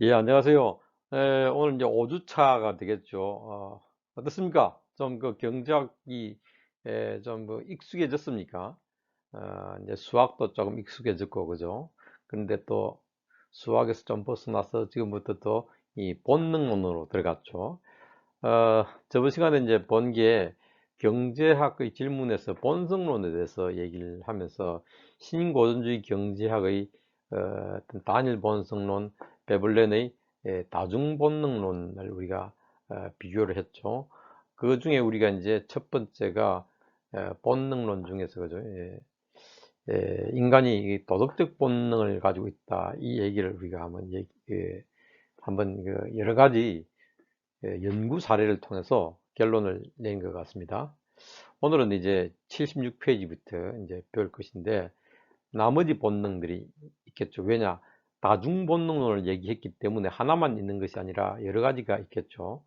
예, 안녕하세요. 오늘 이제 5주차가 되겠죠. 어떻습니까? 좀 그 경제학이 좀 뭐 익숙해졌습니까? 이제 수학도 조금 익숙해졌고, 그죠? 그런데 또 수학에서 좀 벗어나서 지금부터 또 이 본능론으로 들어갔죠. 저번 시간에 이제 본 게 경제학의 질문에서 본성론에 대해서 얘기를 하면서 신고전주의 경제학의 어떤 단일 본성론, 베블렌의 다중본능론을 우리가 비교를 했죠. 그 중에 우리가 이제 첫 번째가 본능론 중에서 그죠. 인간이 이 도덕적 본능을 가지고 있다. 이 얘기를 우리가 한번 여러 가지 연구 사례를 통해서 결론을 낸 것 같습니다. 오늘은 이제 76페이지부터 이제 배울 것인데 나머지 본능들이 있겠죠. 왜냐? 다중 본능론을 얘기했기 때문에 하나만 있는 것이 아니라 여러 가지가 있겠죠.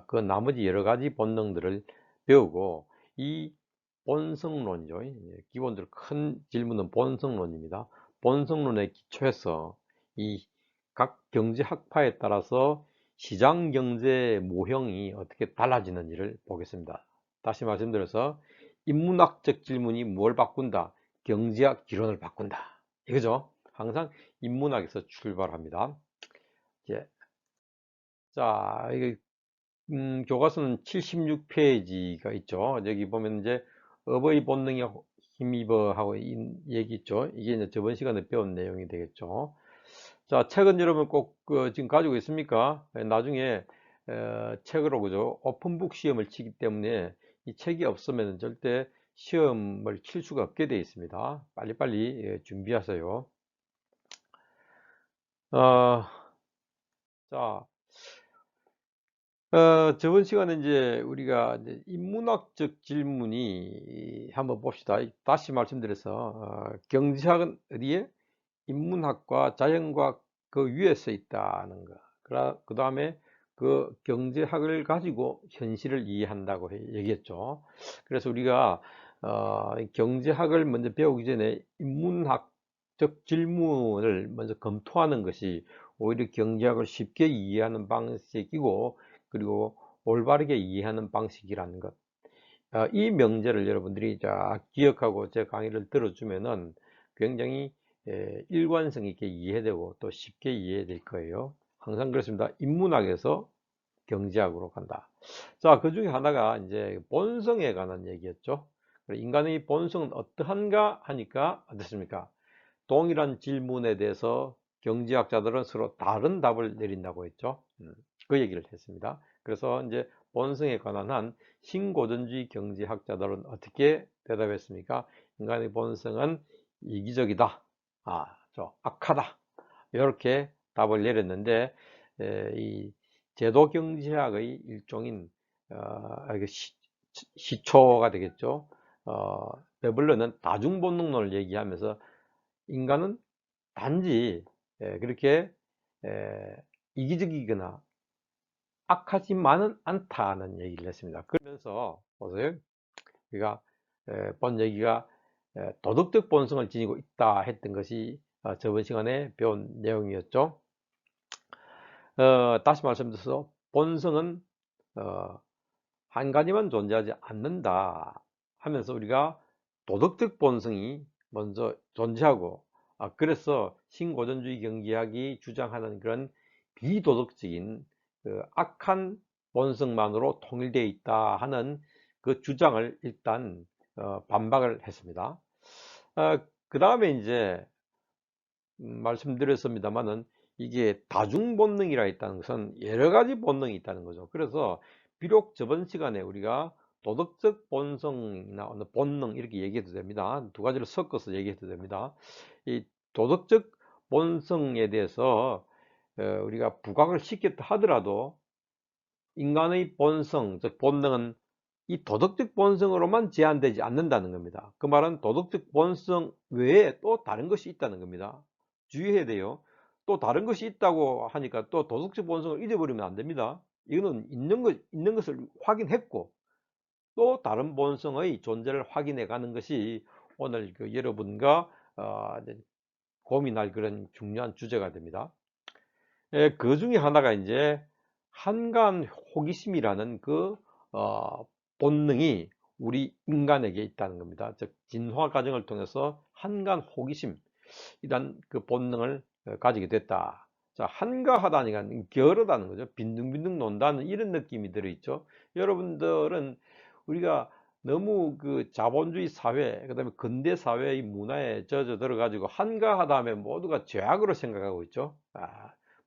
그 나머지 여러 가지 본능들을 배우고 이 본성론이죠. 기본적으로 큰 질문은 본성론입니다. 본성론에 기초해서 이 각 경제 학파에 따라서 시장 경제 모형이 어떻게 달라지는지를 보겠습니다. 다시 말씀드려서 인문학적 질문이 뭘 바꾼다? 경제학 기론을 바꾼다. 이거죠. 항상 인문학에서 출발합니다. 이제 자, 이게 교과서는 76페이지가 있죠. 여기 보면 이제 어버이 본능에 힘입어 하고 얘기 있죠. 이게 이제 저번 시간에 배운 내용이 되겠죠. 자, 책은 여러분 꼭 지금 가지고 있습니까? 나중에 책으로 그죠? 오픈북 시험을 치기 때문에 이 책이 없으면 절대 시험을 칠 수가 없게 되어 있습니다. 빨리빨리 준비하세요. 어, 자, 저번 시간에 이제 우리가 이제 인문학적 질문이 한번 봅시다. 다시 말씀드려서 경제학은 어디에? 인문학과 자연과학 그 위에 서 있다는 거. 그 다음에 그 경제학을 가지고 현실을 이해한다고 얘기했죠. 그래서 우리가 경제학을 먼저 배우기 전에 인문학적 질문을 먼저 검토하는 것이 오히려 경제학을 쉽게 이해하는 방식이고, 그리고 올바르게 이해하는 방식이라는 것. 이 명제를 여러분들이 자 기억하고 제 강의를 들어주면은 굉장히 일관성 있게 이해되고 또 쉽게 이해될 거예요. 항상 그렇습니다. 인문학에서 경제학으로 간다. 자, 그 중에 하나가 이제 본성에 관한 얘기였죠. 인간의 본성은 어떠한가 하니까 어떻습니까? 동일한 질문에 대해서 경제학자들은 서로 다른 답을 내린다고 했죠. 그 얘기를 했습니다. 그래서 이제 본성에 관한 한 신고전주의 경제학자들은 어떻게 대답했습니까? 인간의 본성은 이기적이다. 악하다. 이렇게 답을 내렸는데, 이 제도 경제학의 일종인 이게 시초가 되겠죠. 베블러는 다중본능론을 얘기하면서 인간은 단지 그렇게 이기적이거나 악하지만은 않다는 얘기를 했습니다. 그러면서 보세요. 우리가 본 얘기가 도덕적 본성을 지니고 있다 했던 것이 저번 시간에 배운 내용이었죠. 다시 말씀드려서 본성은 어, 한 가지만 존재하지 않는다 하면서 우리가 도덕적 본성이 먼저 존재하고, 그래서 신고전주의 경제학이 주장하는 그런 비도덕적인 그 악한 본성만으로 통일되어 있다 하는 그 주장을 일단 반박을 했습니다. 그 다음에 이제 말씀드렸습니다만은 이게 다중 본능이라 있다는 것은 여러 가지 본능이 있다는 거죠. 그래서 비록 저번 시간에 우리가 도덕적 본성이나 어느 본능 이렇게 얘기해도 됩니다. 두 가지를 섞어서 얘기해도 됩니다. 이 도덕적 본성에 대해서 우리가 부각을 시켰다 하더라도 인간의 본성, 즉 본능은 이 도덕적 본성으로만 제한되지 않는다는 겁니다. 그 말은 도덕적 본성 외에 또 다른 것이 있다는 겁니다. 주의해야 돼요. 또 다른 것이 있다고 하니까 또 도덕적 본성을 잊어버리면 안 됩니다. 이거는 있는 것을 확인했고 또 다른 본성의 존재를 확인해 가는 것이 오늘 그 여러분과 이제 고민할 그런 중요한 주제가 됩니다. 그 중에 하나가 이제 한간 호기심이라는 그 본능이 우리 인간에게 있다는 겁니다. 즉 진화 과정을 통해서 한간 호기심이란 그 본능을 가지게 됐다. 자, 한가하다니까 게으르다는 거죠. 빈둥빈둥 논다는 이런 느낌이 들어있죠. 여러분들은 우리가 너무 그 자본주의 사회, 그다음에 근대 사회의 문화에 젖어 들어가지고 한가하다 하면 모두가 죄악으로 생각하고 있죠.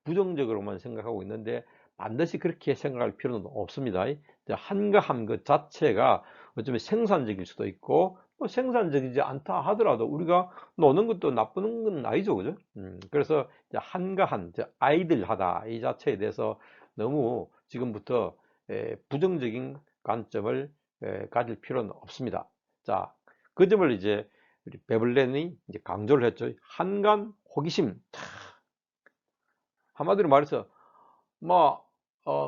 부정적으로만 생각하고 있는데 반드시 그렇게 생각할 필요는 없습니다. 한가함 그 자체가 어쩌면 생산적일 수도 있고 뭐 생산적이지 않다 하더라도 우리가 노는 것도 나쁜 건 아니죠, 그죠? 그래서 이제 한가한, 이제 아이들하다 이 자체에 대해서 너무 지금부터 부정적인 관점을 가질 필요는 없습니다. 자, 그 점을 이제 우리 베블렌이 이제 강조를 했죠. 한간 호기심. 한마디로 말해서 뭐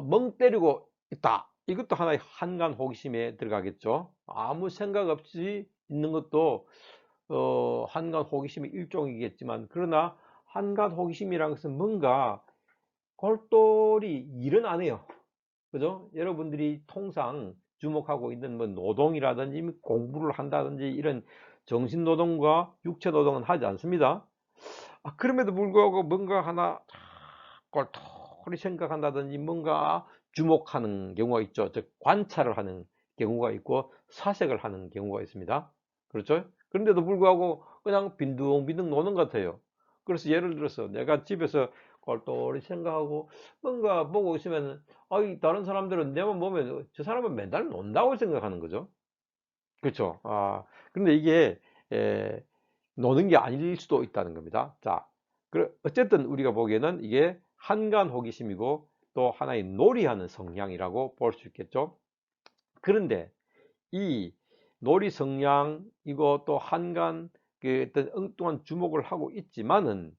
멍 때리고 있다. 이것도 하나의 한간 호기심에 들어가겠죠. 아무 생각 없이 있는 것도 한간 호기심의 일종이겠지만, 그러나 한간 호기심이라는 것은 뭔가 골똘히 일은 안 해요. 그죠? 여러분들이 통상 주목하고 있는 뭐 노동이라든지 공부를 한다든지 이런 정신노동과 육체노동은 하지 않습니다. 그럼에도 불구하고 뭔가 하나 꼴토리 생각한다든지 뭔가 주목하는 경우가 있죠. 즉 관찰을 하는 경우가 있고 사색을 하는 경우가 있습니다. 그렇죠? 그런데도 불구하고 그냥 빈둥빈둥 노는 것 같아요. 그래서 예를 들어서 내가 집에서 꼴똘히 생각하고 뭔가 보고 있으면 다른 사람들은 내만 보면 저 사람은 맨날 논다고 생각하는 거죠. 그렇죠. 그런데 이게 에, 노는 게 아닐 수도 있다는 겁니다. 자, 어쨌든 우리가 보기에는 이게 한간 호기심이고 또 하나의 놀이하는 성향이라고 볼 수 있겠죠. 그런데 이 놀이 성향이고 또 한간 그 어떤 엉뚱한 주목을 하고 있지만은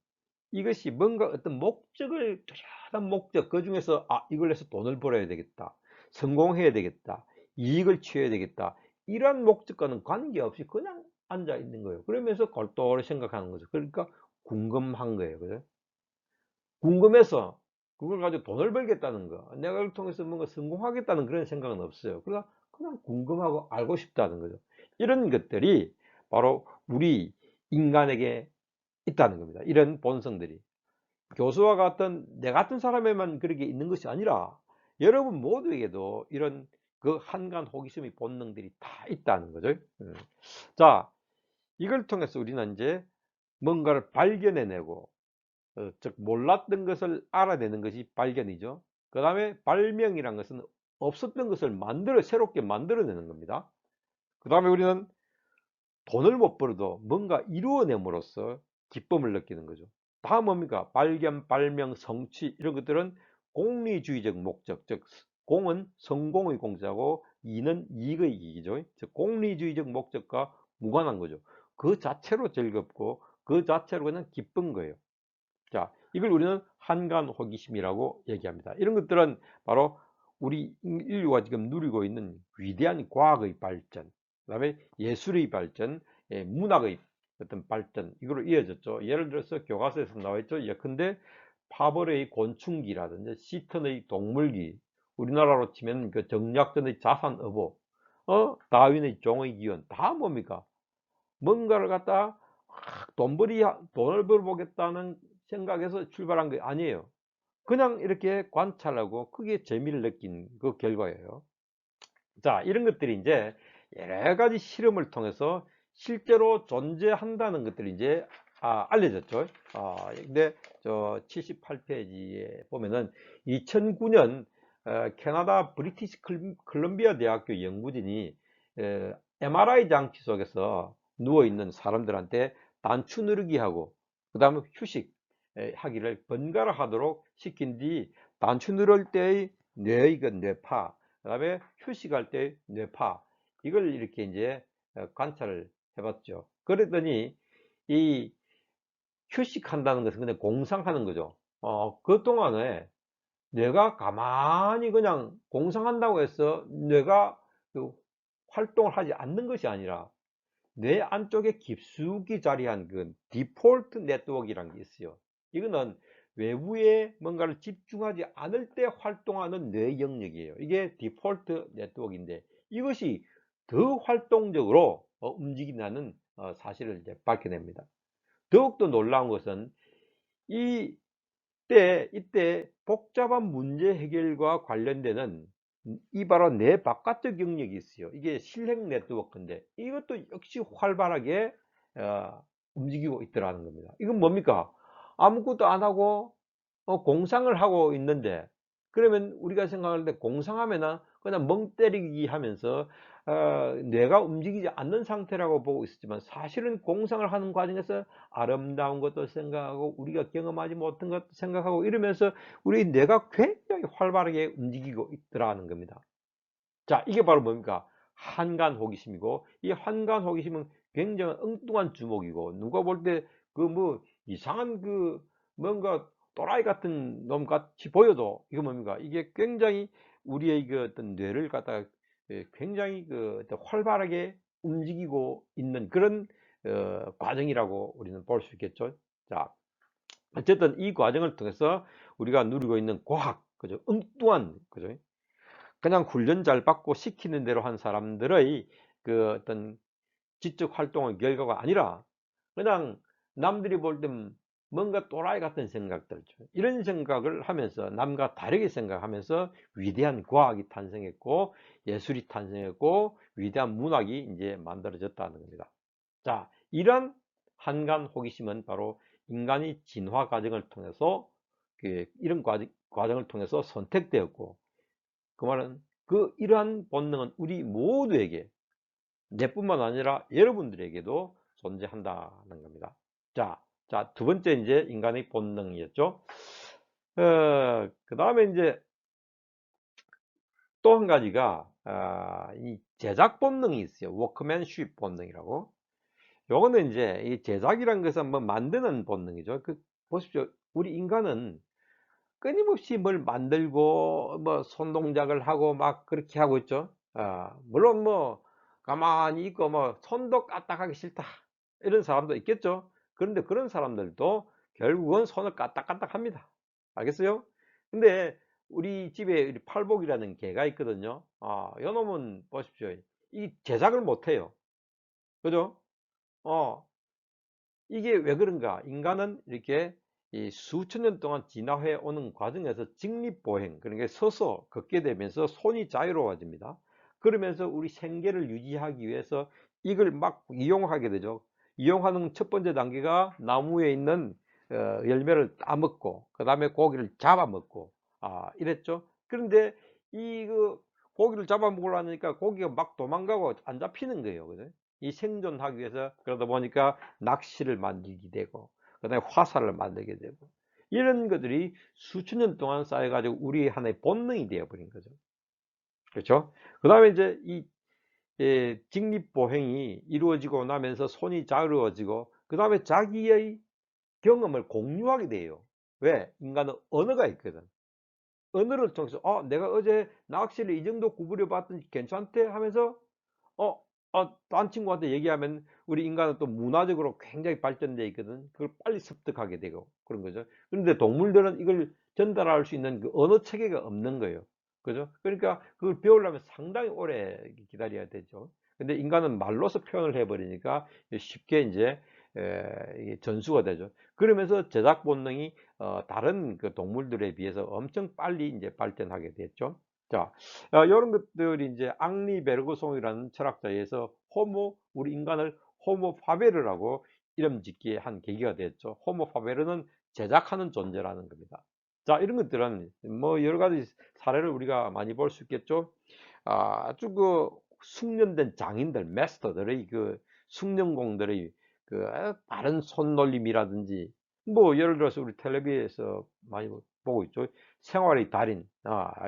이것이 뭔가 어떤 목적을, 뚜렷한 목적, 그 중에서 이걸 해서 돈을 벌어야 되겠다, 성공해야 되겠다, 이익을 취해야 되겠다, 이러한 목적과는 관계없이 그냥 앉아 있는 거예요. 그러면서 골똘히 생각하는 거죠. 그러니까 궁금한 거예요. 그죠? 궁금해서 그걸 가지고 돈을 벌겠다는 거, 내가 그걸 통해서 뭔가 성공하겠다는 그런 생각은 없어요. 그러니까 그냥 궁금하고 알고 싶다는 거죠. 이런 것들이 바로 우리 인간에게 있다는 겁니다. 이런 본성들이. 교수와 같은 내 같은 사람에만 그렇게 있는 것이 아니라 여러분 모두에게도 이런 그 한간 호기심의 본능들이 다 있다는 거죠. 자, 이걸 통해서 우리는 이제 뭔가를 발견해내고 즉 몰랐던 것을 알아내는 것이 발견이죠. 그 다음에 발명이란 것은 없었던 것을 새롭게 만들어내는 겁니다. 그 다음에 우리는 돈을 못 벌어도 뭔가 이루어냄으로써 기쁨을 느끼는 거죠. 다음 뭡니까? 발견, 발명, 성취 이런 것들은 공리주의적 목적, 즉 공은 성공의 공자고 이는 이익의 이익이죠. 즉 공리주의적 목적과 무관한 거죠. 그 자체로 즐겁고 그 자체로 그냥 기쁜 거예요. 자, 이걸 우리는 한간 호기심이라고 얘기합니다. 이런 것들은 바로 우리 인류가 지금 누리고 있는 위대한 과학의 발전, 그다음에 예술의 발전, 문학의 어떤 발전, 이걸로 이어졌죠. 예를 들어서 교과서에서 나와 있죠. 예컨대 파벌의 곤충기라든지 시턴의 동물기, 우리나라로 치면 그 정약전의 자산어보, 다윈의 종의 기원, 다 뭡니까? 뭔가를 갖다 돈을 벌어보겠다는 생각에서 출발한 게 아니에요. 그냥 이렇게 관찰하고 그게 재미를 느낀 그 결과예요. 자, 이런 것들이 이제 여러 가지 실험을 통해서 실제로 존재한다는 것들이 이제 알려졌죠. 근데 저 78페이지에 보면은 2009년 캐나다 브리티시 컬럼비아 대학교 연구진이 MRI 장치 속에서 누워 있는 사람들한테 단추 누르기 하고 그 다음에 휴식 하기를 번갈아 하도록 시킨 뒤 단추 누를 때의 뇌의 그 뇌파, 그 다음에 휴식할 때 뇌파, 이걸 이렇게 이제 관찰을 해봤죠. 그랬더니 이 휴식한다는 것은 그냥 공상하는 거죠. 그동안에 뇌가 가만히 그냥 공상한다고 해서 뇌가 그 활동을 하지 않는 것이 아니라 뇌 안쪽에 깊숙이 자리한 그 디폴트 네트워크라는 게 있어요. 이거는 외부에 뭔가를 집중하지 않을 때 활동하는 뇌 영역이에요. 이게 디폴트 네트워크인데 이것이 더 활동적으로 움직인다는 사실을 이제 밝혀냅니다. 더욱더 놀라운 것은 이때 복잡한 문제 해결과 관련되는 이 바로 뇌 바깥쪽 영역이 있어요. 이게 실행 네트워크인데 이것도 역시 활발하게 어, 움직이고 있더라는 겁니다. 이건 뭡니까? 아무것도 안 하고 공상을 하고 있는데, 그러면 우리가 생각할 때 공상하면은 그냥 멍 때리기 하면서 뇌가 움직이지 않는 상태라고 보고 있었지만, 사실은 공상을 하는 과정에서 아름다운 것도 생각하고 우리가 경험하지 못한 것도 생각하고 이러면서 우리 뇌가 굉장히 활발하게 움직이고 있더라는 겁니다. 자, 이게 바로 뭡니까? 한간 호기심이고, 이 한간 호기심은 굉장히 엉뚱한 주목이고, 누가 볼 때 그 뭐 이상한 그 뭔가 또라이 같은 놈 같이 보여도 이거 뭡니까? 이게 굉장히 우리의 그 어떤 뇌를 갖다가 굉장히 그 어떤 활발하게 움직이고 있는 그런 과정이라고 우리는 볼 수 있겠죠. 자, 어쨌든 이 과정을 통해서 우리가 누리고 있는 과학, 그죠? 엉뚱한, 그죠? 그냥 훈련 잘 받고 시키는 대로 한 사람들의 그 어떤 지적 활동의 결과가 아니라, 그냥 남들이 볼 땐 뭔가 또라이 같은 생각들, 이런 생각을 하면서 남과 다르게 생각하면서 위대한 과학이 탄생했고 예술이 탄생했고 위대한 문학이 이제 만들어졌다는 겁니다. 자, 이런 한간 호기심은 바로 인간이 진화 과정을 통해서 이런 과정을 통해서 선택되었고, 그 말은 이러한 본능은 우리 모두에게, 내뿐만 아니라 여러분들에게도 존재한다는 겁니다. 자, 두 번째 이제 인간의 본능이었죠. 그 다음에 이제 또 한 가지가 이 제작 본능이 있어요. 워크맨십 본능이라고. 요거는 이제 이 제작이란 것은 뭐 만드는 본능이죠. 보십시오. 우리 인간은 끊임없이 뭘 만들고 뭐 손동작을 하고 막 그렇게 하고 있죠. 물론 뭐 가만히 있고 뭐 손도 까딱하기 싫다 이런 사람도 있겠죠. 그런데 그런 사람들도 결국은 손을 까딱까딱 합니다. 알겠어요? 근데 우리 집에 팔복이라는 개가 있거든요. 요 놈은 보십시오. 이 제작을 못 해요. 그죠? 어, 이게 왜 그런가? 인간은 이렇게 이 수천 년 동안 진화해 오는 과정에서 직립보행, 그러니까 서서 걷게 되면서 손이 자유로워집니다. 그러면서 우리 생계를 유지하기 위해서 이걸 막 이용하게 되죠. 이용하는 첫 번째 단계가 나무에 있는 열매를 따먹고, 그 다음에 고기를 잡아먹고, 이랬죠. 그런데 이 고기를 잡아먹으려니까 고기가 막 도망가고 안 잡히는 거예요. 그죠? 이 생존하기 위해서, 그러다 보니까 낚시를 만들게 되고 그다음에 화살을 만들게 되고, 이런 것들이 수천 년 동안 쌓여가지고 우리 하나의 본능이 되어버린 거죠. 그렇죠? 그 다음에 이제 이 직립보행이 이루어지고 나면서 손이 자유로워지고 그 다음에 자기의 경험을 공유하게 돼요. 왜? 인간은 언어가 있거든. 언어를 통해서 내가 어제 낚시를 이 정도 구부려 봤더니 괜찮대 하면서 어, 딴 친구한테 얘기하면 우리 인간은 또 문화적으로 굉장히 발전되어 있거든. 그걸 빨리 습득하게 되고 그런 거죠. 그런데 동물들은 이걸 전달할 수 있는 그 언어 체계가 없는 거예요. 그죠? 그러니까 그걸 배우려면 상당히 오래 기다려야 되죠. 근데 인간은 말로서 표현을 해버리니까 쉽게 이제 이게 전수가 되죠. 그러면서 제작 본능이 다른 그 동물들에 비해서 엄청 빨리 이제 발전하게 됐죠. 자, 이런 것들이 이제 앙리 베르그송이라는 철학자에서 우리 인간을 호모 파베르라고 이름 짓게 한 계기가 됐죠. 호모 파베르는 제작하는 존재라는 겁니다. 자, 이런 것들은 뭐 여러 가지 사례를 우리가 많이 볼 수 있겠죠. 아주 숙련된 장인들, 마스터들의 숙련공들의 바른 손놀림이라든지, 뭐 예를 들어서 우리 텔레비에서 많이 보고 있죠. 생활의 달인,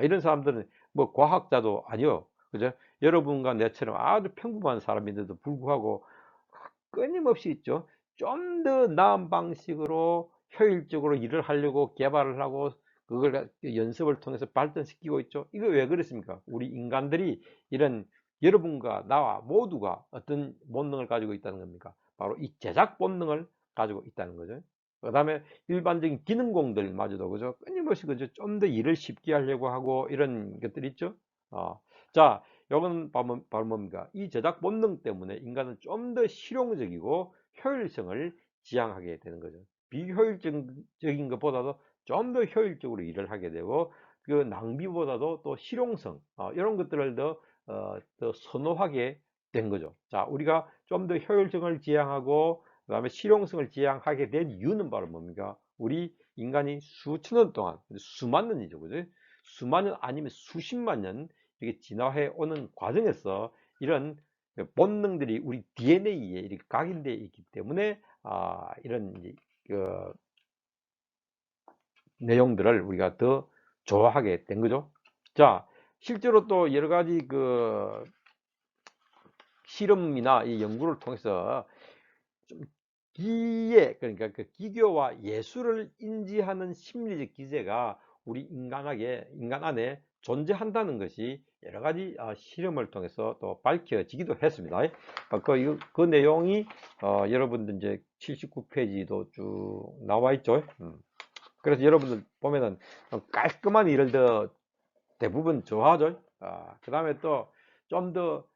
이런 사람들은 뭐 과학자도 아니요, 그죠? 여러분과 내처럼 아주 평범한 사람인데도 불구하고 끊임없이 있죠. 좀 더 나은 방식으로 효율적으로 일을 하려고 개발을 하고 그걸 연습을 통해서 발전시키고 있죠. 이거 왜 그렇습니까? 우리 인간들이 이런, 여러분과 나와 모두가 어떤 본능을 가지고 있다는 겁니까? 바로 이 제작 본능을 가지고 있다는 거죠. 그다음에 일반적인 기능공들마저도 그죠? 끊임없이 그죠? 좀 더 일을 쉽게 하려고 하고 이런 것들 있죠? 어. 자, 요건 바로 뭡니까? 이 제작 본능 때문에 인간은 좀 더 실용적이고 효율성을 지향하게 되는 거죠. 비효율적인 것보다도 좀 더 효율적으로 일을 하게 되고 그 낭비보다도 또 실용성 이런 것들을 더 선호하게 된 거죠. 자, 우리가 좀 더 효율성을 지향하고 그다음에 실용성을 지향하게 된 이유는 바로 뭡니까? 우리 인간이 수천 년 동안, 수만 년이죠, 그죠? 수만 년 아니면 수십만 년 이렇게 진화해 오는 과정에서 이런 본능들이 우리 DNA에 이렇게 각인되어 있기 때문에 이런 이제 그 내용들을 우리가 더 좋아하게 된 거죠. 자, 실제로 또 여러 가지 그 실험이나 이 연구를 통해서 좀 기계, 그러니까 그 기교와 예술을 인지하는 심리적 기제가 우리 인간 안에 존재한다는 것이 여러 가지 실험을 통해서 또 밝혀지기도 했습니다. 그 내용이 여러분들 이제 79페이지도 쭉 나와 있죠. 그래서 여러분들 보면은 깔끔한 일을 더 대부분 좋아하죠. 그 다음에 또 좀 더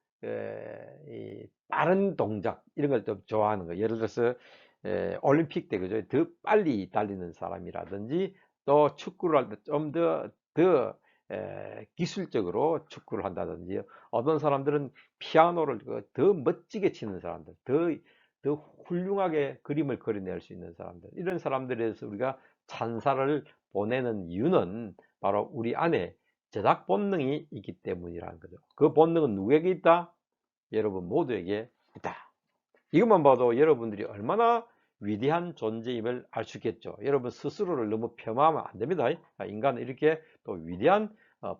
빠른 동작 이런 걸 또 좋아하는 거예요. 예를 들어서 올림픽 때 그죠? 더 빨리 달리는 사람이라든지 또 축구를 할 때 좀 더 기술적으로 축구를 한다든지 어떤 사람들은 피아노를 더 멋지게 치는 사람들, 더 훌륭하게 그림을 그려낼 수 있는 사람들 이런 사람들에 대해서 우리가 찬사를 보내는 이유는 바로 우리 안에 제작 본능이 있기 때문이라는 거죠. 그 본능은 누구에게 있다? 여러분 모두에게 있다. 이것만 봐도 여러분들이 얼마나 위대한 존재임을 알 수 있겠죠. 여러분 스스로를 너무 폄하하면 안 됩니다. 인간은 이렇게 또 위대한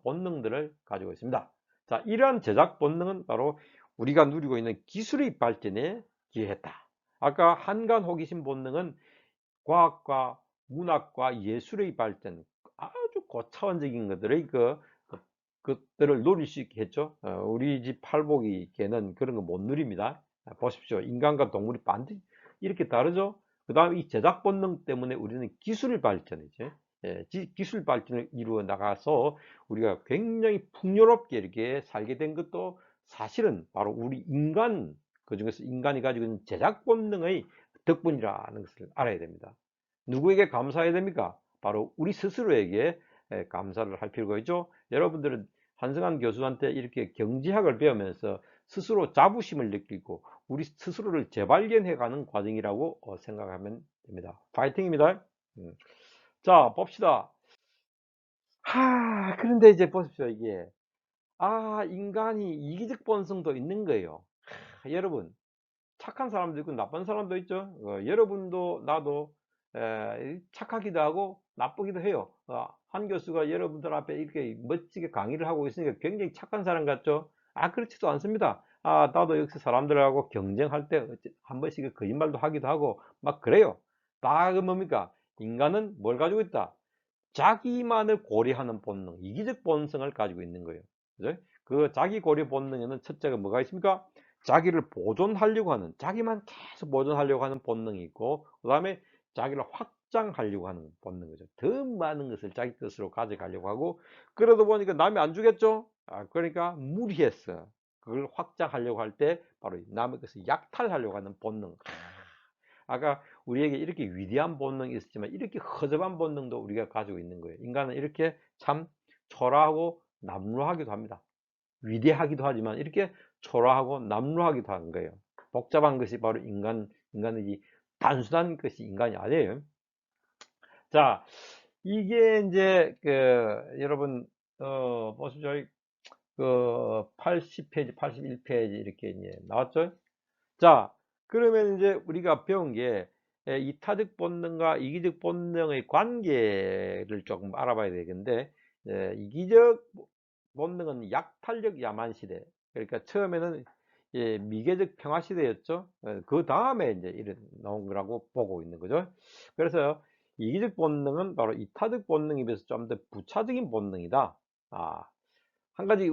본능들을 가지고 있습니다. 자, 이러한 제작 본능은 바로 우리가 누리고 있는 기술의 발전에 기여했다. 아까 한간 호기심 본능은 과학과 문학과 예술의 발전, 아주 고차원적인 것들의 그것들을 누릴 수 있게 했죠. 우리 집 팔복이 개는 그런 거 못 누립니다. 보십시오. 인간과 동물이 반드시 이렇게 다르죠. 그 다음에 이 제작 본능 때문에 우리는 기술 발전이죠. 기술 발전을 이루어 나가서 우리가 굉장히 풍요롭게 이렇게 살게 된 것도 사실은 바로 우리 인간, 그 중에서 인간이 가지고 있는 제작 본능의 덕분이라는 것을 알아야 됩니다. 누구에게 감사해야 됩니까? 바로 우리 스스로에게 감사를 할 필요가 있죠. 여러분들은 한승환 교수한테 이렇게 경제학을 배우면서 스스로 자부심을 느끼고 우리 스스로를 재발견해가는 과정이라고 생각하면 됩니다. 파이팅입니다. 자, 봅시다. 그런데 이제 보십시오. 이게 인간이 이기적 본성도 있는 거예요. 여러분, 착한 사람도 있고 나쁜 사람도 있죠. 여러분도 나도 착하기도 하고 나쁘기도 해요. 한 교수가 여러분들 앞에 이렇게 멋지게 강의를 하고 있으니까 굉장히 착한 사람 같죠. 그렇지도 않습니다. 나도 역시 사람들하고 경쟁할 때 한 번씩 거짓말도 하기도 하고 막 그래요. 다 뭡니까? 인간은 뭘 가지고 있다? 자기만을 고려하는 본능, 이기적 본성을 가지고 있는 거예요. 그죠? 그 자기 고려 본능에는 첫째가 뭐가 있습니까? 자기를 보존하려고 하는, 자기만 계속 보존하려고 하는 본능이 있고, 그 다음에 자기를 확장하려고 하는 본능이죠. 더 많은 것을 자기 뜻으로 가져가려고 하고, 그러다 보니까 남이 안 주겠죠? 그러니까 무리했어. 그걸 확장하려고 할 때 바로 남의 것을 약탈하려고 하는 본능. 아까 우리에게 이렇게 위대한 본능이 있었지만 이렇게 허접한 본능도 우리가 가지고 있는 거예요. 인간은 이렇게 참 초라하고 남루하기도 합니다. 위대하기도 하지만 이렇게 초라하고 남루하기도 하는 거예요. 복잡한 것이 바로 인간이지 단순한 것이 인간이 아니에요. 자, 이게 이제 여러분 보시죠. 80페이지, 81페이지 이렇게 이제 나왔죠. 자, 그러면 이제 우리가 배운 게 이타적 본능과 이기적 본능의 관계를 조금 알아봐야 되겠는데 이기적 본능은 약탈적 야만 시대. 그러니까 처음에는 미개적 평화 시대였죠. 그 다음에 이제 이런 나온 거라고 보고 있는 거죠. 그래서 이기적 본능은 바로 이타적 본능에 비해서 좀 더 부차적인 본능이다. 아, 한 가지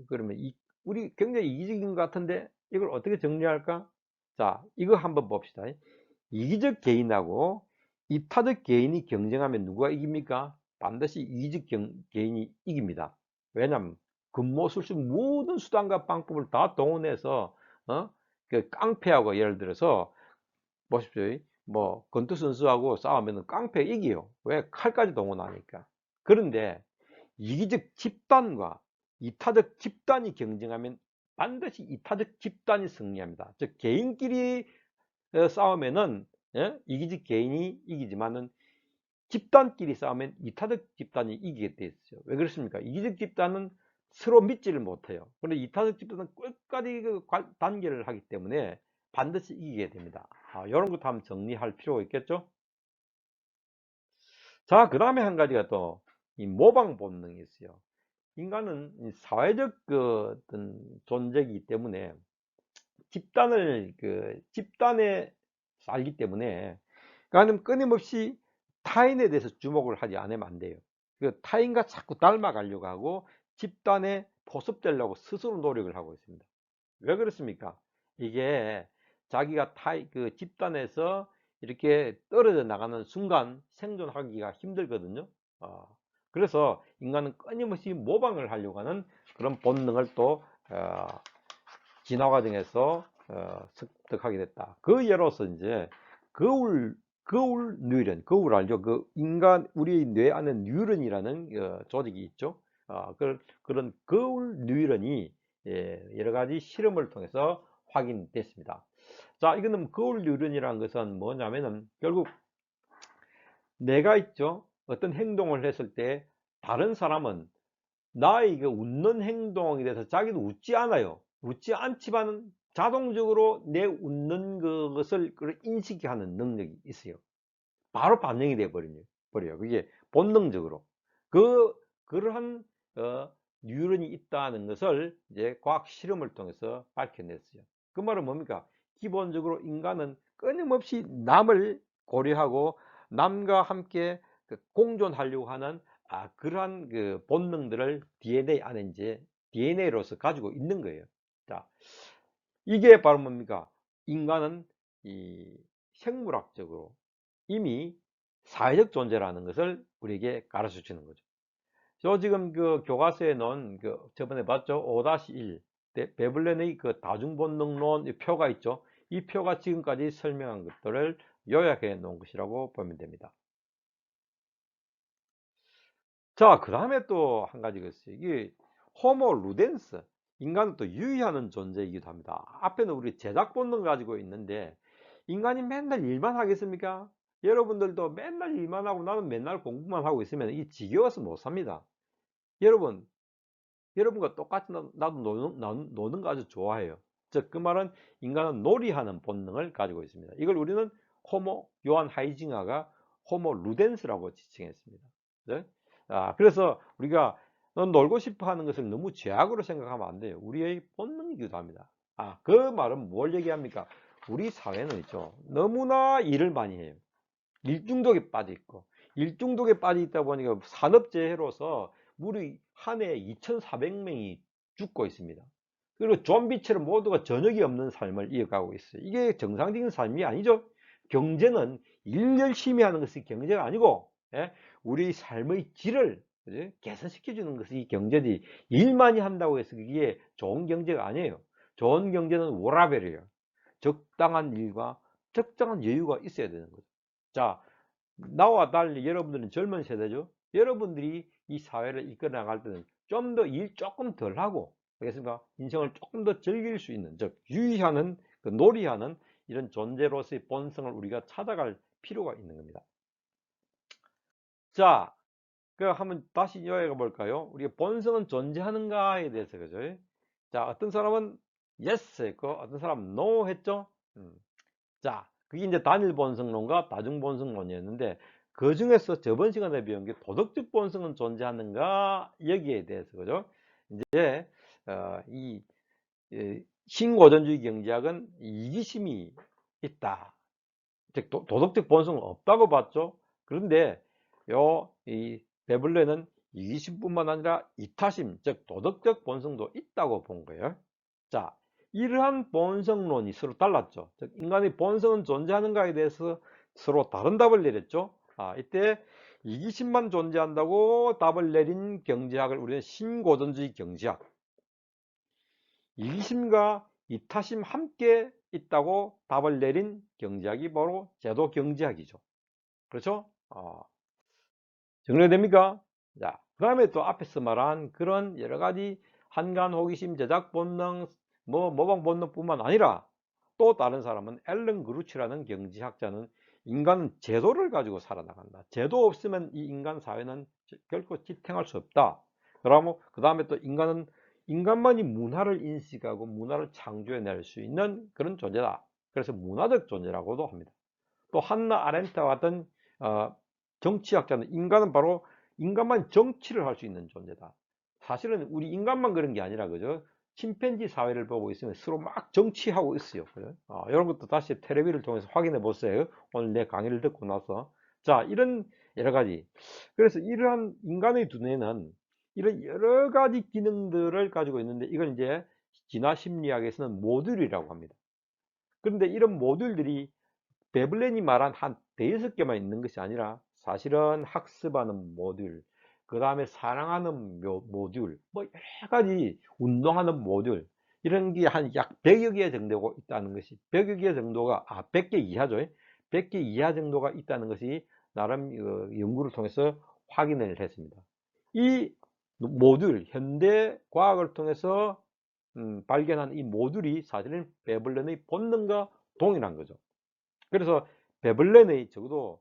그러면 우리 굉장히 이기적인 것 같은데 이걸 어떻게 정리할까? 자, 이거 한번 봅시다. 이기적 개인하고 이타적 개인이 경쟁하면 누가 이깁니까? 반드시 이기적 개인이 이깁니다. 왜냐하면 근무술수 모든 수단과 방법을 다 동원해서 그 깡패하고 예를 들어서 보십시오. 뭐 권투 선수하고 싸우면 깡패 이겨요. 왜? 칼까지 동원하니까. 그런데 이기적 집단과 이타적 집단이 경쟁하면 반드시 이타적 집단이 승리합니다. 즉 개인끼리 싸우면은 이기적 개인이 이기지만은 집단끼리 싸우면 이타적 집단이 이기게 돼 있어요. 왜 그렇습니까? 이기적 집단은 서로 믿지를 못해요. 그런데 이타적 집단은 끝까지 단결을 하기 때문에 반드시 이기게 됩니다. 이런 것도 한번 정리할 필요가 있겠죠? 자, 그 다음에 한 가지가 또 이 모방 본능이 있어요. 인간은 사회적 어떤 존재이기 때문에 집단에 살기 때문에 그러니까 끊임없이 타인에 대해서 주목을 하지 않으면 안 돼요. 그 타인과 자꾸 닮아가려고 하고 집단에 포섭되려고 스스로 노력을 하고 있습니다. 왜 그렇습니까? 이게 자기가 그 집단에서 이렇게 떨어져 나가는 순간 생존하기가 힘들거든요. 어, 그래서 인간은 끊임없이 모방을 하려고 하는 그런 본능을 또 진화 과정에서 습득하게 됐다. 그 예로서 이제 거울 뉴런, 거울 알죠? 그 인간 우리 뇌 안에 뉴런이라는 조직이 있죠. 그런 거울 뉴런이 여러 가지 실험을 통해서 확인됐습니다. 자, 이거는 거울 뉴런이라는 것은 뭐냐면은 결국 내가 있죠. 어떤 행동을 했을 때 다른 사람은 나의 그 웃는 행동에 대해서 자기도 웃지 않아요. 웃지 않지만 자동적으로 내 웃는 것을 인식하는 능력이 있어요. 바로 반영이 돼 버려요. 그게 본능적으로. 그러한 뉴런이 있다는 것을 이제 과학 실험을 통해서 밝혀냈어요. 그 말은 뭡니까? 기본적으로 인간은 끊임없이 남을 고려하고 남과 함께 공존하려고 하는 그러한 그 본능들을 DNA 안에 이제 DNA로서 가지고 있는 거예요. 자, 이게 바로 뭡니까? 인간은 이 생물학적으로 이미 사회적 존재라는 것을 우리에게 가르쳐 주는 거죠. 저 지금 그 교과서에 넣은 그 저번에 봤죠? 5-1 베블렌의 그 다중본능론 표가 있죠. 이 표가 지금까지 설명한 것들을 요약해 놓은 것이라고 보면 됩니다. 자, 그 다음에 또 한 가지가 있어요. 이게 호모 루덴스, 인간은 또 유의하는 존재이기도 합니다. 앞에는 우리 제작 본능 가지고 있는데 인간이 맨날 일만 하겠습니까? 여러분들도 맨날 일만 하고 나는 맨날 공부만 하고 있으면 이 지겨워서 못 삽니다. 여러분, 여러분과 똑같이 나도 노는 거 아주 좋아해요. 즉, 그 말은 인간은 놀이하는 본능을 가지고 있습니다. 이걸 우리는 호모, 요한 하이징어가 호모 루덴스라고 지칭했습니다. 네? 그래서 우리가 놀고 싶어 하는 것을 너무 죄악으로 생각하면 안 돼요. 우리의 본능이기도 합니다. 그 말은 뭘 얘기합니까? 우리 사회는 있죠. 너무나 일을 많이 해요. 일중독에 빠져 있고, 일중독에 빠져 있다 보니까 산업재해로서 우리 한 해에 2,400명이 죽고 있습니다. 그리고 좀비처럼 모두가 저녁이 없는 삶을 이어가고 있어요. 이게 정상적인 삶이 아니죠. 경제는 일 열심히 하는 것이 경제가 아니고, 우리 삶의 질을 개선시켜 주는 것이 경제지, 일 많이 한다고 해서 그게 좋은 경제가 아니에요. 좋은 경제는 워라밸이에요. 적당한 일과 적당한 여유가 있어야 되는 거죠. 자, 나와 달리 여러분들은 젊은 세대죠. 여러분들이 이 사회를 이끌어 나갈 때는 좀 더 일 조금 덜 하고, 그렇습니까? 인생을 조금 더 즐길 수 있는, 즉 유의하는, 놀이하는 이런 존재로서의 본성을 우리가 찾아갈 필요가 있는 겁니다. 자, 한번 다시 이야기해 볼까요? 우리가 본성은 존재하는가에 대해서, 그죠? 자, 어떤 사람은 yes 했고 어떤 사람은 no 했죠. 자, 그게 이제 단일 본성론과 다중 본성론이었는데, 그 중에서 저번 시간에 배운 게 도덕적 본성은 존재하는가, 여기에 대해서, 그죠? 이제 이 신고전주의 경제학은 이기심이 있다, 즉 도덕적 본성은 없다고 봤죠. 그런데 이 베블레는 이기심뿐만 아니라 이타심, 즉 도덕적 본성도 있다고 본 거예요. 자, 이러한 본성론이 서로 달랐죠. 즉 인간의 본성은 존재하는가에 대해서 서로 다른 답을 내렸죠. 이때 이기심만 존재한다고 답을 내린 경제학을 우리는 신고전주의 경제학, 이기심과 이타심 함께 있다고 답을 내린 경제학이 바로 제도 경제학이죠. 그렇죠? 정리됩니까? 자, 그 다음에 또 앞에서 말한 그런 여러 가지 한간, 호기심, 제작 본능, 모방 본능뿐만 아니라 또 다른 사람은 앨런 그루치라는 경제학자는 인간은 제도를 가지고 살아나간다. 제도 없으면 이 인간 사회는 결코 지탱할 수 없다. 그러면 그 다음에 또 인간만이 문화를 인식하고 문화를 창조해낼 수 있는 그런 존재다. 그래서 문화적 존재라고도 합니다. 또 한나 아렌트와 같은 정치학자는 인간은 바로 인간만 정치를 할 수 있는 존재다. 사실은 우리 인간만 그런 게 아니라 그죠? 침팬지 사회를 보고 있으면 서로 막 정치하고 있어요. 그죠? 이런 것도 다시 텔레비를 통해서 확인해 보세요. 오늘 내 강의를 듣고 나서. 자, 이런 여러 가지. 그래서 이러한 인간의 두뇌는 이런 여러 가지 기능들을 가지고 있는데 이걸 이제 진화 심리학에서는 모듈이라고 합니다. 그런데 이런 모듈들이 베블렌이 말한 한 대여섯 개만 있는 것이 아니라 사실은 학습하는 모듈, 그 다음에 사랑하는 모듈, 뭐 여러 가지 운동하는 모듈, 이런 게 한 약 100여 개 정도 있다는 것이, 100여 개 정도가, 100개 이하죠. 100개 이하 정도가 있다는 것이 나름 연구를 통해서 확인을 했습니다. 이 모듈, 현대 과학을 통해서 발견한 이 모듈이 사실은 베블렌의 본능과 동일한 거죠. 그래서 베블렌의 적어도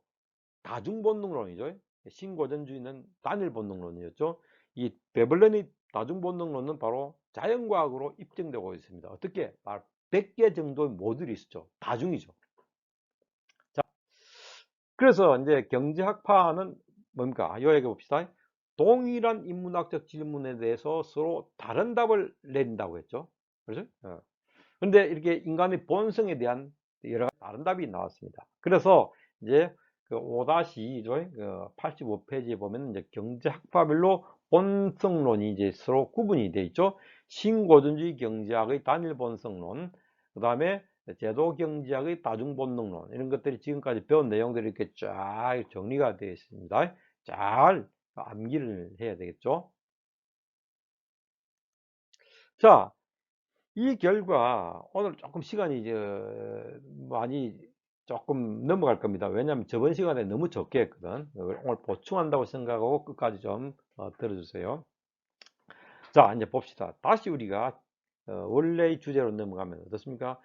다중본능론이죠. 신고전주의는 단일본능론이었죠. 이 베블렌의 다중본능론은 바로 자연과학으로 입증되고 있습니다. 어떻게? 바로 100개 정도의 모듈이 있죠. 다중이죠. 자, 그래서 이제 경제학파는 뭡니까? 요약해 봅시다. 동일한 인문학적 질문에 대해서 서로 다른 답을 내린다고 했죠. 그렇죠? 근데 이렇게 인간의 본성에 대한 여러 가지 다른 답이 나왔습니다. 그래서 이제 그 5-2조 85페이지에 보면 이제 경제학파별로 본성론이 이제 서로 구분이 되어 있죠. 신고전주의 경제학의 단일 본성론, 그 다음에 제도 경제학의 다중본능론, 이런 것들이 지금까지 배운 내용들이 이렇게 쫙 정리가 되어 있습니다. 잘 암기를 해야 되겠죠. 자, 이 결과 오늘 조금 시간이 이제 많이 조금 넘어갈 겁니다. 왜냐하면 저번 시간에 너무 적게 했거든. 오늘 보충한다고 생각하고 끝까지 좀 들어주세요. 자, 이제 봅시다. 다시 우리가 원래의 주제로 넘어가면 어떻습니까?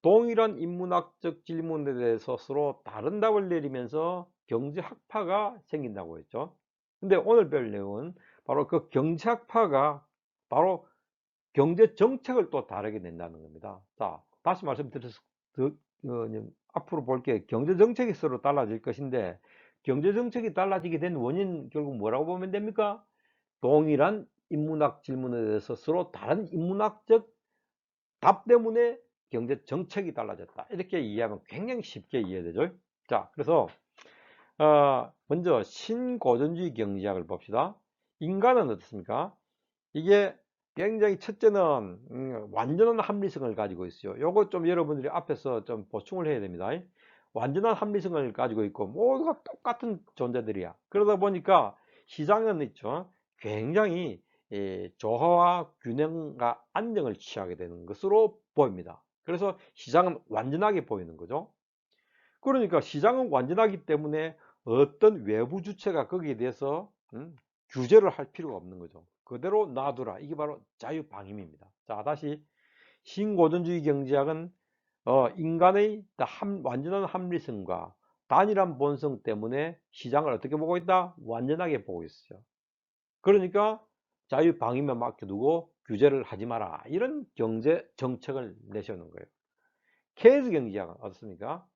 동일한 인문학적 질문에 대해서 서로 다른 답을 내리면서 경제학파가 생긴다고 했죠. 근데 오늘 별 내용은 바로 그 경제학파가 바로 경제 정책을 또 다르게 낸다는 겁니다. 자, 다시 말씀드려서 앞으로 볼 게 경제 정책이 서로 달라질 것인데 경제 정책이 달라지게 된 원인 결국 뭐라고 보면 됩니까? 동일한 인문학 질문에 대해서 서로 다른 인문학적 답 때문에 경제 정책이 달라졌다. 이렇게 이해하면 굉장히 쉽게 이해되죠. 자, 그래서 먼저 신고전주의 경제학을 봅시다. 인간은 어떻습니까? 이게 굉장히 첫째는 완전한 합리성을 가지고 있어요. 요거 좀 여러분들이 앞에서 좀 보충을 해야 됩니다. 완전한 합리성을 가지고 있고 모두가 똑같은 존재들이야. 그러다 보니까 시장은 있죠. 굉장히 조화와 균형과 안정을 취하게 되는 것으로 보입니다. 그래서 시장은 완전하게 보이는 거죠. 그러니까 시장은 완전하기 때문에 어떤 외부 주체가 거기에 대해서 규제를 할 필요가 없는 거죠. 그대로 놔두라. 이게 바로 자유방임입니다. 자, 다시 신고전주의 경제학은 인간의 완전한 합리성과 단일한 본성 때문에 시장을 어떻게 보고 있다? 완전하게 보고 있어요. 그러니까 자유방임에 맡겨두고 규제를 하지 마라. 이런 경제 정책을 내세우는 거예요. 케이스 경제학은 어떻습니까?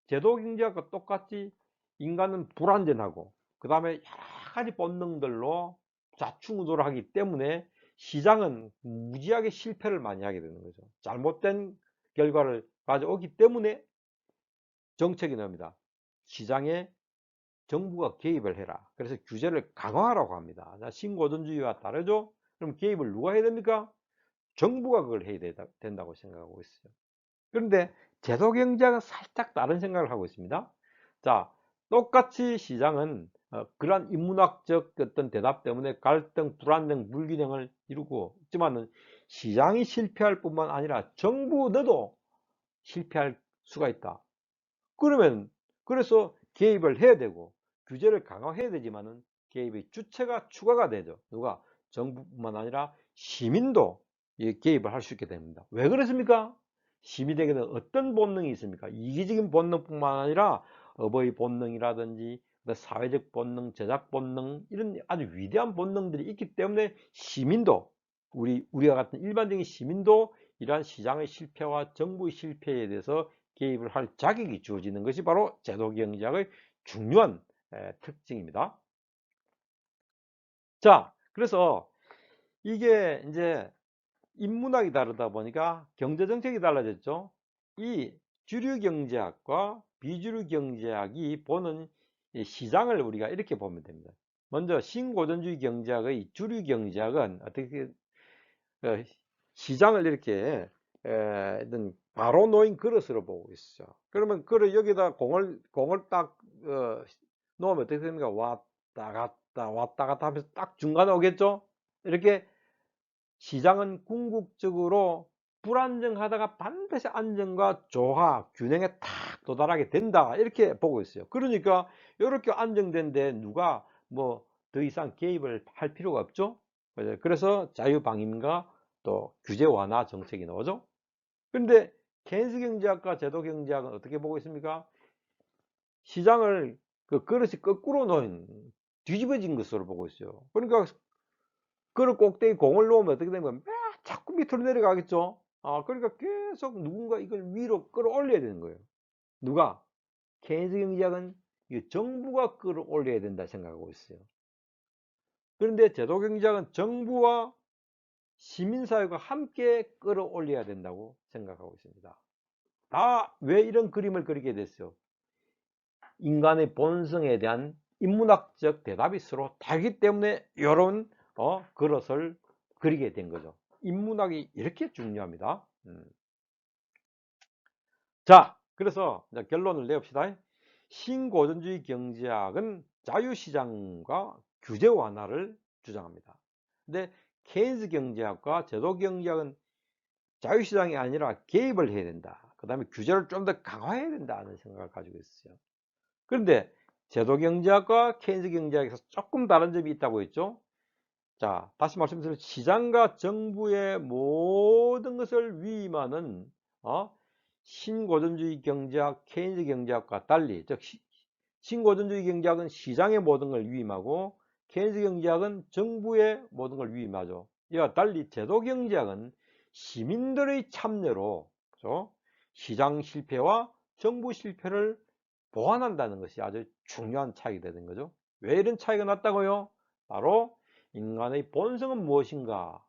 제도 경제학과 똑같이 인간은 불완전하고 그 다음에 여러 가지 본능들로 좌충우돌을 하기 때문에 시장은 무지하게 실패를 많이 하게 되는 거죠. 잘못된 결과를 가져오기 때문에 정책이 나옵니다. 시장에 정부가 개입을 해라. 그래서 규제를 강화하라고 합니다. 신고전주의와 다르죠? 그럼 개입을 누가 해야 됩니까? 정부가 그걸 해야 된다고 생각하고 있어요. 그런데 제도경제학은 살짝 다른 생각을 하고 있습니다. 자, 똑같이 시장은 그러한 인문학적 어떤 대답 때문에 갈등, 불안정, 불균형을 이루고 있지만은 시장이 실패할 뿐만 아니라 정부도 실패할 수가 있다. 그러면 그래서 개입을 해야 되고 규제를 강화해야 되지만은 개입의 주체가 추가가 되죠. 누가? 정부뿐만 아니라 시민도 개입을 할 수 있게 됩니다. 왜 그렇습니까? 시민에게는 어떤 본능이 있습니까? 이기적인 본능뿐만 아니라 업의 본능이라든지 사회적 본능, 제작 본능 이런 아주 위대한 본능들이 있기 때문에 시민도 우리와 같은 일반적인 시민도 이러한 시장의 실패와 정부의 실패에 대해서 개입을 할 자격이 주어지는 것이 바로 제도경제학의 중요한 특징입니다. 자, 그래서 이게 이제 인문학이 다르다 보니까 경제정책이 달라졌죠. 이 주류경제학과 비주류경제학이 보는 시장을 우리가 이렇게 보면 됩니다. 먼저 신고전주의 경제학의 주류경제학은 어떻게 시장을 이렇게 바로 놓인 그릇으로 보고 있어. 그러면 그릇 여기다 공을 딱 놓으면 어떻게 됩니까? 왔다 갔다 하면서 딱 중간에 오겠죠? 이렇게 시장은 궁극적으로 불안정하다가 반드시 안정과 조화, 균형에 탁 도달하게 된다. 이렇게 보고 있어요. 그러니까 이렇게 안정된데 누가 뭐 더 이상 개입을 할 필요가 없죠. 그래서 자유방임과 또 규제 완화 정책이 나오죠. 그런데 케인스 경제학과 제도 경제학은 어떻게 보고 있습니까? 시장을 그 그릇이 거꾸로 놓인 뒤집어진 것으로 보고 있어요. 그러니까 그릇 꼭대기 공을 놓으면 어떻게 되는 거야? 자꾸 밑으로 내려가겠죠. 그러니까 계속 누군가 이걸 위로 끌어올려야 되는 거예요. 누가? 케인스 경제학은 정부가 끌어올려야 된다 생각하고 있어요. 그런데 제도 경제학은 정부와 시민사회가 함께 끌어올려야 된다고 생각하고 있습니다. 다 왜 이런 그림을 그리게 됐어요? 인간의 본성에 대한 인문학적 대답이 서로 다르기 때문에 이런 그릇을 그리게 된 거죠. 인문학이 이렇게 중요합니다. 자, 그래서 이제 결론을 내봅시다. 신고전주의 경제학은 자유시장과 규제 완화를 주장합니다. 근데 케인스 경제학과 제도 경제학은 자유시장이 아니라 개입을 해야 된다. 그 다음에 규제를 좀 더 강화해야 된다는 생각을 가지고 있어요. 그런데 제도경제학과 케인스 경제학에서 조금 다른 점이 있다고 했죠. 자, 다시 말씀드리면 시장과 정부의 모든 것을 위임하는 신고전주의 경제학, 케인스 경제학과 달리, 즉 신고전주의 경제학은 시장의 모든 걸 위임하고 케인스 경제학은 정부의 모든 걸 위임하죠. 이와 달리 제도경제학은 시민들의 참여로, 그렇죠? 시장 실패와 정부 실패를 보완한다는 것이 아주 중요한 차이가 되는 거죠. 왜 이런 차이가 났다고요? 바로 인간의 본성은 무엇인가?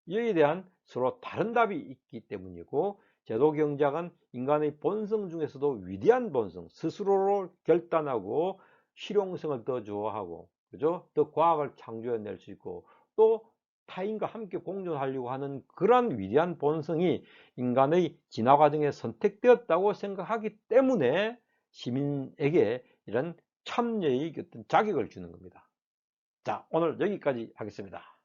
이에 대한 서로 다른 답이 있기 때문이고, 제도경제학은 인간의 본성 중에서도 위대한 본성, 스스로를 결단하고 실용성을 더 좋아하고, 그죠? 더 과학을 창조해낼 수 있고, 또 타인과 함께 공존하려고 하는 그러한 위대한 본성이 인간의 진화 과정에 선택되었다고 생각하기 때문에 시민에게 이런 참여의 어떤 자격을 주는 겁니다. 자, 오늘 여기까지 하겠습니다.